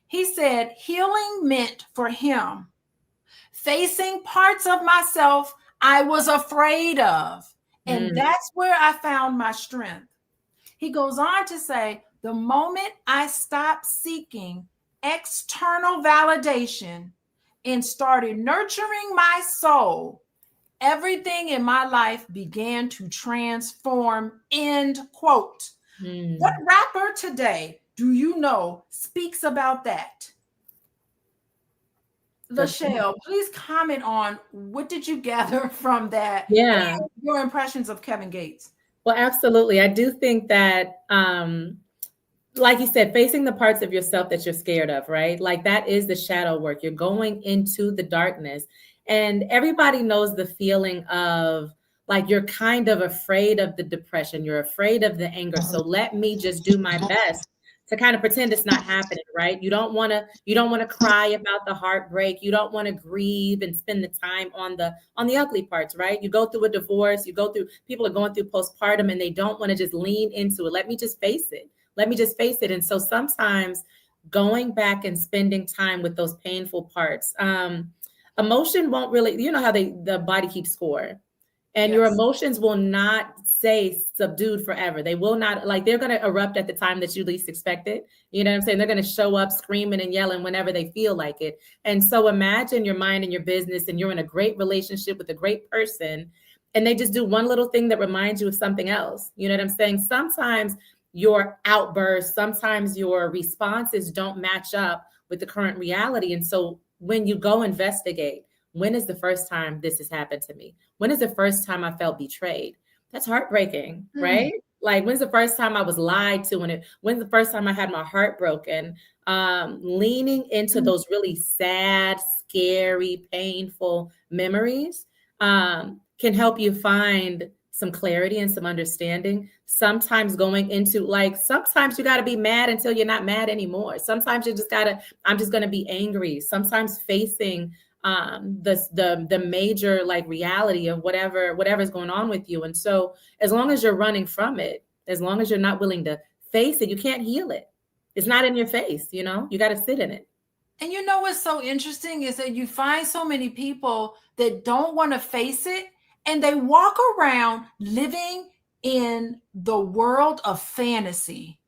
He said healing meant for him facing parts of myself I was afraid of. And Mm, that's where I found my strength. He goes on to say, the moment I stopped seeking external validation and started nurturing my soul, everything in my life began to transform. End quote. What mm. rapper today do you know speaks about that? That's Lachelle, please comment on what did you gather from that yeah. and your impressions of Kevin Gates. Well, absolutely. I do think that, like you said, facing the parts of yourself that you're scared of, right? Like that is the shadow work. You're going into the darkness. And everybody knows the feeling of like you're kind of afraid of the depression, you're afraid of the anger. So let me just do my best to kind of pretend it's not happening, right? You don't want to cry about the heartbreak. You don't want to grieve and spend the time on the ugly parts, right? You go through a divorce, you go through people are going through postpartum and they don't want to just lean into it. Let me just face it. Let me just face it. And so sometimes going back and spending time with those painful parts, emotion won't really, you know how the body keeps score, and your Yes. emotions will not stay subdued forever. They will not, like, they're going to erupt at the time that you least expect it. You know what I'm saying? They're going to show up screaming and yelling whenever they feel like it. And so imagine you're minding your business and you're in a great relationship with a great person, and they just do one little thing that reminds you of something else. You know what I'm saying? Sometimes your outbursts, sometimes your responses don't match up with the current reality. And so when you go investigate, when is the first time this has happened to me? When is the first time I felt betrayed? That's heartbreaking, Mm, right? Like when's the first time I was lied to, and when's the first time I had my heart broken? Leaning into mm, those really sad, scary, painful memories can help you find some clarity and some understanding. Sometimes going into, like, sometimes you got to be mad until you're not mad anymore. Sometimes you just got to, I'm just going to be angry. Sometimes facing the major like reality of whatever's going on with you. And so as long as you're running from it, as long as you're not willing to face it, you can't heal it. It's not in your face, you know, you got to sit in it. and you know what's so interesting is that you find so many people that don't want to face it and they walk around living in the world of fantasy.